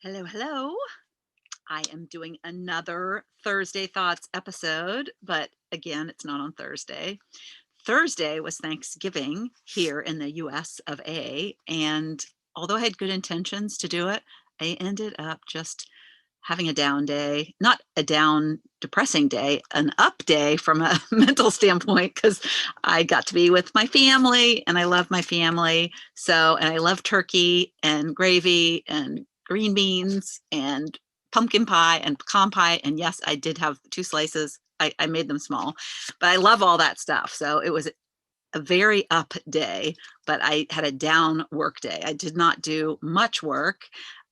Hello, hello. I am doing another Thursday Thoughts episode, but again, it's not on Thursday. Thursday was Thanksgiving here in the US of A, and although I had good intentions to do it, I ended up just having a down day, not a down depressing day, an up day from a mental standpoint, because I got to be with my family and I love my family. So, and I love turkey and gravy and green beans and pumpkin pie and pecan pie. And yes, I did have two slices. I made them small, but I love all that stuff. So it was a very up day, but I had a down work day. I did not do much work.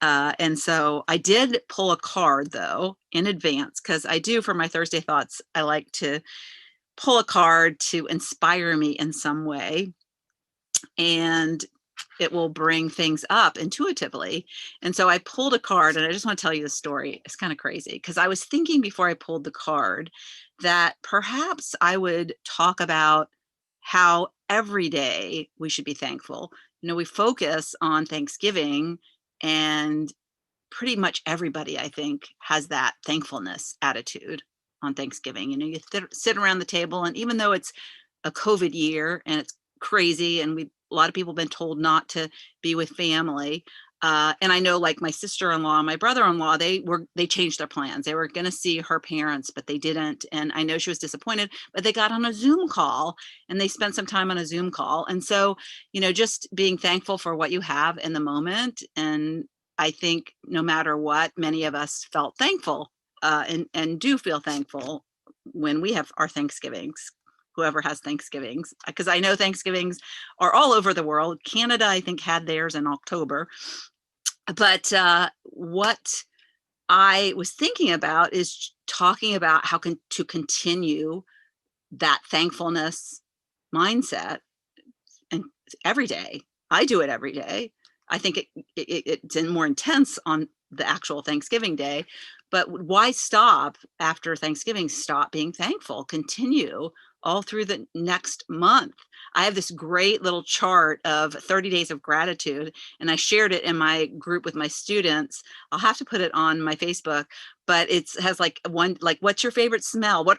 And so I did pull a card though in advance because I do for my Thursday thoughts. I like to pull a card to inspire me in some way. And it will bring things up intuitively. And so I pulled a card, and I just want to tell you the story. It's kind of crazy because I was thinking before I pulled the card that perhaps I would talk about how every day we should be thankful. We focus on Thanksgiving, and pretty much everybody, I think, has that thankfulness attitude on Thanksgiving. You sit around the table, and even though it's a COVID year and it's crazy, and a lot of people have been told not to be with family. And I know, like my sister-in-law, my brother-in-law, they changed their plans. They were going to see her parents, but they didn't. And I know she was disappointed, but they got on a Zoom call and they spent some time on a Zoom call. And so, just being thankful for what you have in the moment. And I think no matter what, many of us felt thankful and do feel thankful when we have our Thanksgivings, whoever has Thanksgivings, because I know Thanksgivings are all over the world. Canada, I think, had theirs in October. But what I was thinking about is talking about how to continue that thankfulness mindset and every day. I do it every day. I think it's more intense on the actual Thanksgiving day, but why stop after Thanksgiving? Stop being thankful. Continue all through the next month. I have this great little chart of 30 days of gratitude, and I shared it in my group with my students. I'll have to put it on my Facebook, but it has like what's your favorite smell? What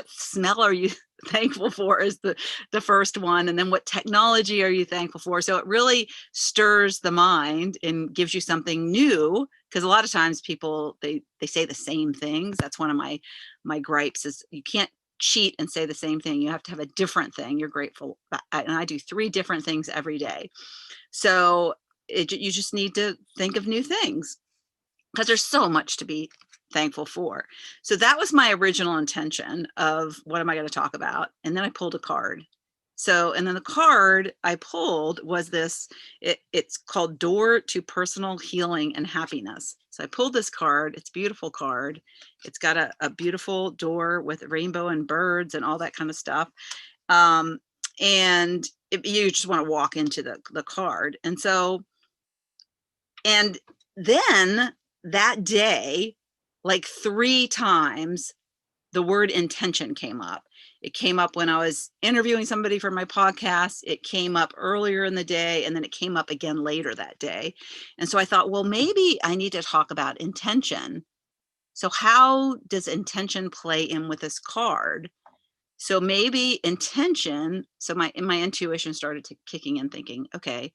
smell are you thankful for is the first one, and then what technology are you thankful for? So it really stirs the mind and gives you something new, because a lot of times people they say the same things. That's one of my gripes is you can't cheat and say the same thing. You have to have a different thing you're grateful for. And I do 3 different things every day. So you just need to think of new things because there's so much to be thankful for. So that was my original intention of what am I going to talk about? And then I pulled a card. So, and then the card I pulled was this, it's called Door to Personal Healing and Happiness. So I pulled this card. It's a beautiful card. It's got a beautiful door with a rainbow and birds and all that kind of stuff. And you just want to walk into the card. And so, and then that day, like 3 times, the word intention came up. It came up when I was interviewing somebody for my podcast. It came up earlier in the day, and then it came up again later that day. And so I thought, well, maybe I need to talk about intention. So how does intention play in with this card? So maybe intention. So my intuition started kicking in, thinking, okay,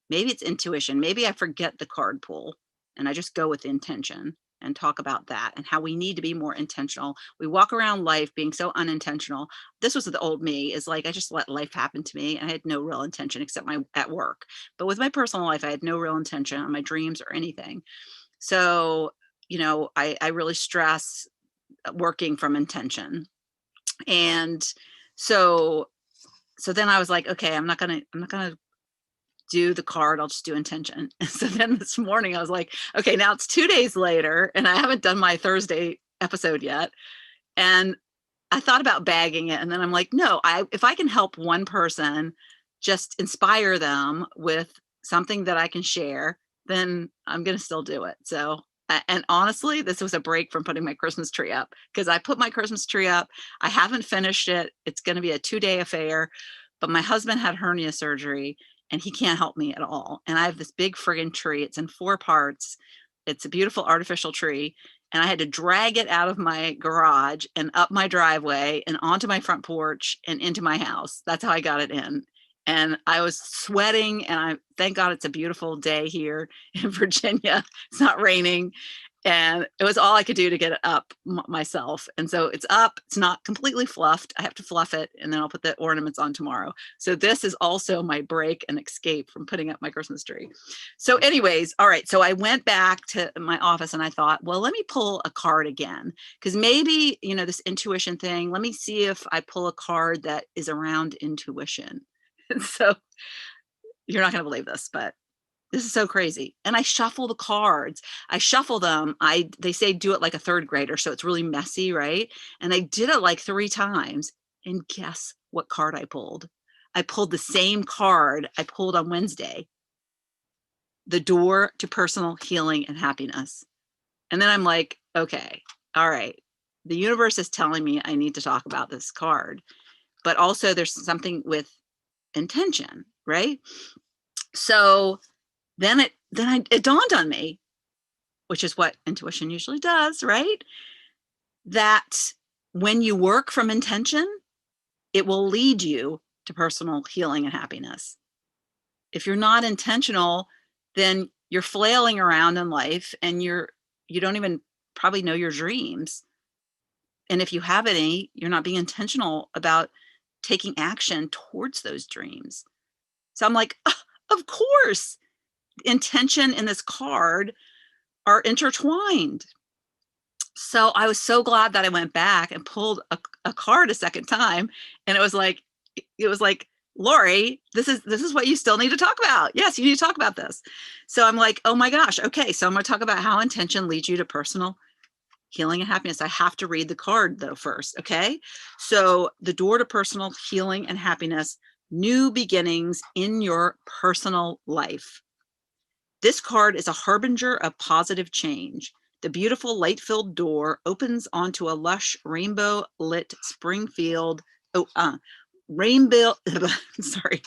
maybe it's intuition. Maybe I forget the card pull and I just go with intention and talk about that and how we need to be more intentional. We walk around life being so unintentional. This was the old me, is like I just let life happen to me. I had no real intention except at work. But with my personal life, I had no real intention on my dreams or anything. So, I really stress working from intention. And so then I was like, okay, I'm not gonna do the card. I'll just do intention. And so then this morning I was like, okay, now it's 2 days later and I haven't done my Thursday episode yet. And I thought about bagging it. And then I'm like, no, if I can help one person, just inspire them with something that I can share, then I'm going to still do it. So, and honestly, this was a break from putting my Christmas tree up, because I put my Christmas tree up. I haven't finished it. It's going to be a 2-day affair, but my husband had hernia surgery and he can't help me at all. And I have this big friggin' tree. It's in 4 parts. It's a beautiful artificial tree. And I had to drag it out of my garage and up my driveway and onto my front porch and into my house. That's how I got it in. And I was sweating, and thank God it's a beautiful day here in Virginia. It's not raining. And it was all I could do to get it up myself. And so it's up. It's not completely fluffed. I have to fluff it, and then I'll put the ornaments on tomorrow. So this is also my break and escape from putting up my Christmas tree. So anyways, all right. So I went back to my office and I thought, well, let me pull a card again, because maybe, this intuition thing, let me see if I pull a card that is around intuition. And so you're not going to believe this, but this is so crazy. And I shuffle the cards. I shuffle them. They say do it like a third grader, so it's really messy, right? And I did it like 3 times. And guess what card I pulled? I pulled the same card I pulled on Wednesday. The door to personal healing and happiness. And then I'm like, okay, all right. The universe is telling me I need to talk about this card, but also there's something with intention, right? So then it dawned on me, which is what intuition usually does, right? That when you work from intention, it will lead you to personal healing and happiness. If you're not intentional, then you're flailing around in life and you don't even probably know your dreams. And if you have any, you're not being intentional about taking action towards those dreams. So I'm like, oh, of course, intention in this card are intertwined. So I was so glad that I went back and pulled a card a second time. And it was like, Lori, this is what you still need to talk about. Yes, you need to talk about this. So I'm like, oh my gosh. Okay. So I'm going to talk about how intention leads you to personal healing and happiness. I have to read the card though first. Okay. So the door to personal healing and happiness, new beginnings in your personal life. This card is a harbinger of positive change. The beautiful light-filled door opens onto a lush rainbow-lit rainbow, sorry.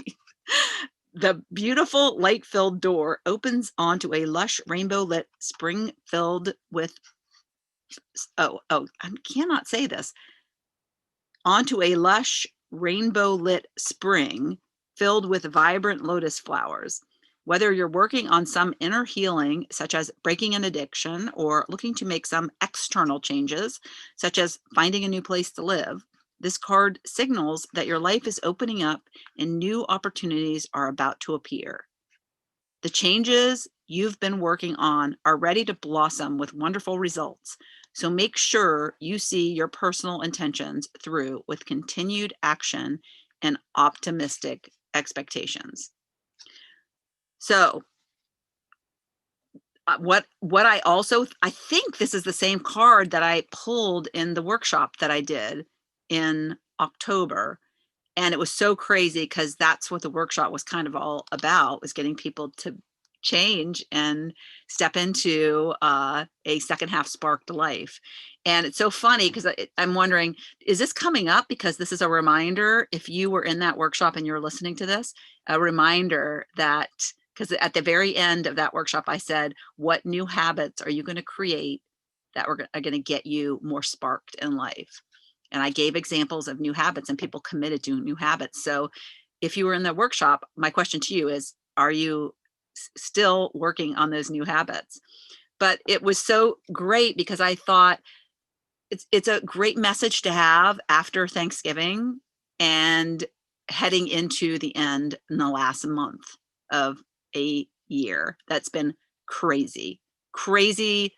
The beautiful light-filled door opens onto a lush rainbow-lit spring filled with, I cannot say this, onto a lush rainbow-lit spring filled with vibrant lotus flowers. Whether you're working on some inner healing, such as breaking an addiction, or looking to make some external changes, such as finding a new place to live, this card signals that your life is opening up and new opportunities are about to appear. The changes you've been working on are ready to blossom with wonderful results. So make sure you see your personal intentions through with continued action and optimistic expectations. So what I think this is the same card that I pulled in the workshop that I did in October. And it was so crazy because that's what the workshop was kind of all about, was getting people to change and step into a second half sparked life. And it's so funny because I'm wondering, is this coming up because this is a reminder, if you were in that workshop and you're listening to this, a reminder that, because at the very end of that workshop, I said, what new habits are you going to create that are going to get you more sparked in life? And I gave examples of new habits, and people committed to new habits. So if you were in the workshop, my question to you is, are you still working on those new habits? But it was so great because I thought it's a great message to have after Thanksgiving and heading into the end in the last month of a year that's been crazy. We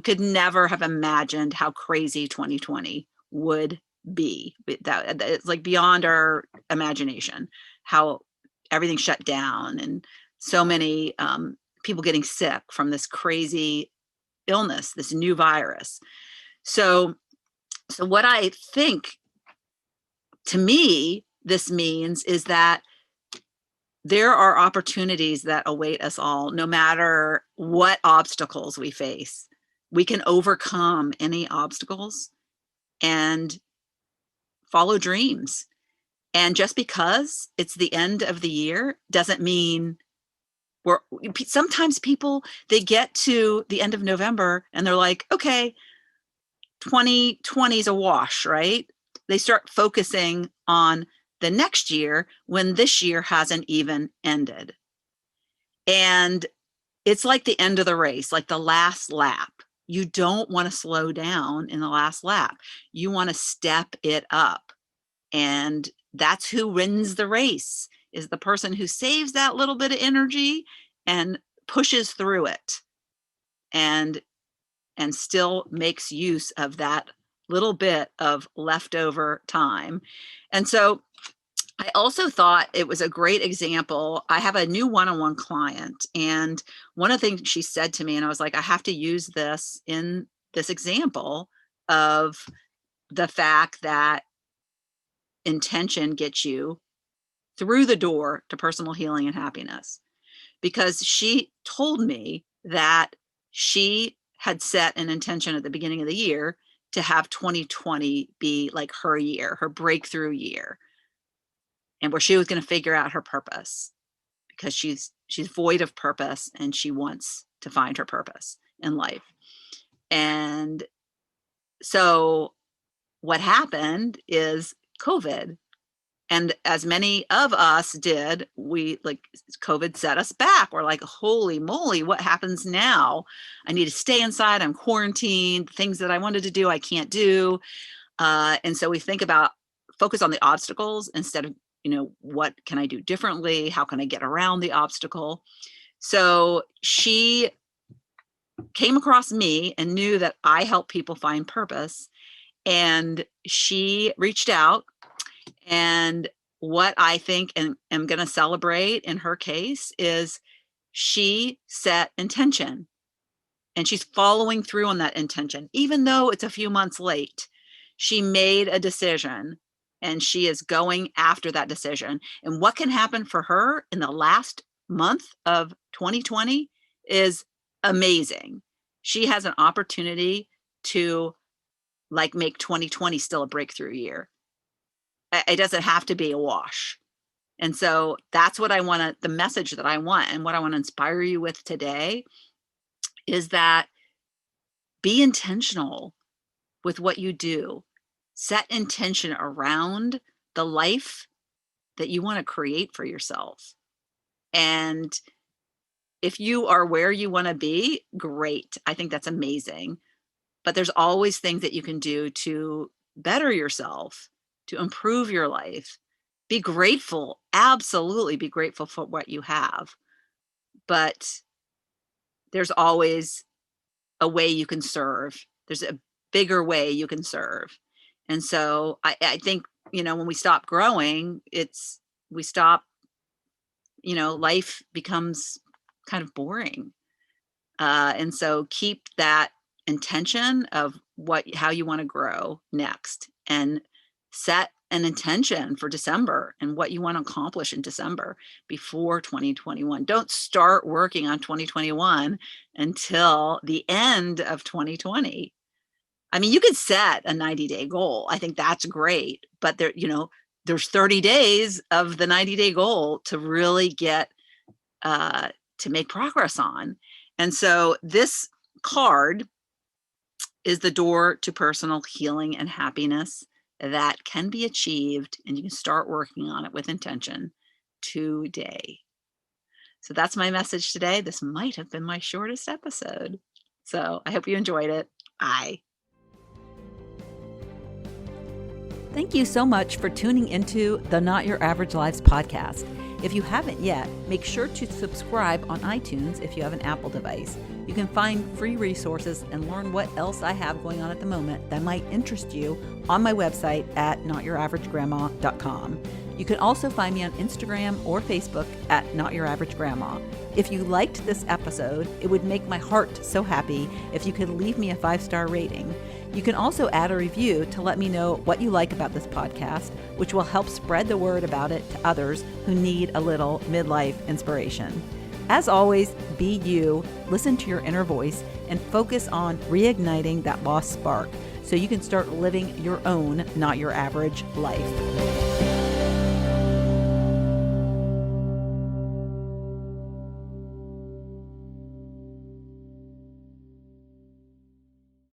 could never have imagined how crazy 2020 would be. That it's like beyond our imagination, how everything shut down and so many people getting sick from this crazy illness, this new virus. So what I think, to me, this means is that there are opportunities that await us all, no matter what obstacles we face. We can overcome any obstacles and follow dreams. And just because it's the end of the year doesn't mean Sometimes people, they get to the end of November and they're like, okay, 2020 is a wash, right? They start focusing on the next year when this year hasn't even ended. And it's like the end of the race, like the last lap. You don't want to slow down in the last lap. You want to step it up. And that's who wins the race, is the person who saves that little bit of energy and pushes through it and still makes use of that little bit of leftover time. And so I also thought it was a great example. I have a new one-on-one client, and one of the things she said to me, and I was like, I have to use this in this example of the fact that intention gets you through the door to personal healing and happiness. Because she told me that she had set an intention at the beginning of the year to have 2020 be like her year, her breakthrough year, and where she was going to figure out her purpose, because she's void of purpose and she wants to find her purpose in life. And so what happened is COVID. And as many of us did, COVID set us back. We're like, holy moly, what happens now? I need to stay inside. I'm quarantined. Things that I wanted to do, I can't do. And so we focus on the obstacles instead of, what can I do differently? How can I get around the obstacle? So she came across me and knew that I help people find purpose. And she reached out. And what I think and am going to celebrate in her case is she set intention, and she's following through on that intention. Even though it's a few months late, she made a decision and she is going after that decision. And what can happen for her in the last month of 2020 is amazing. She has an opportunity to make 2020 still a breakthrough year. It doesn't have to be a wash. And so that's what the message that I want, and what I want to inspire you with today is that be intentional with what you do. Set intention around the life that you want to create for yourself. And if you are where you want to be, great. I think that's amazing. But there's always things that you can do to better yourself, to improve your life. Be grateful. Absolutely be grateful for what you have. But there's always a way you can serve. There's a bigger way you can serve. And so I think, when we stop growing, life becomes kind of boring. And so keep that intention of how you want to grow next, and set an intention for December and what you want to accomplish in December before 2021. Don't start working on 2021 until the end of 2020. I mean, you could set a 90-day goal. I think that's great, but there's 30 days of the 90-day goal to really get to make progress on. And so this card is the door to personal healing and happiness that can be achieved, and you can start working on it with intention today. So that's my message today. This might have been my shortest episode. So I hope you enjoyed it. Bye. Thank you so much for tuning into the Not Your Average Lives podcast. If you haven't yet, make sure to subscribe on iTunes if you have an Apple device. You can find free resources and learn what else I have going on at the moment that might interest you on my website at notyouraveragegrandma.com. You can also find me on Instagram or Facebook at Not Your Average Grandma. If you liked this episode, it would make my heart so happy if you could leave me a 5-star rating. You can also add a review to let me know what you like about this podcast, which will help spread the word about it to others who need a little midlife inspiration. As always, be you, listen to your inner voice, and focus on reigniting that lost spark so you can start living your own Not Your Average life.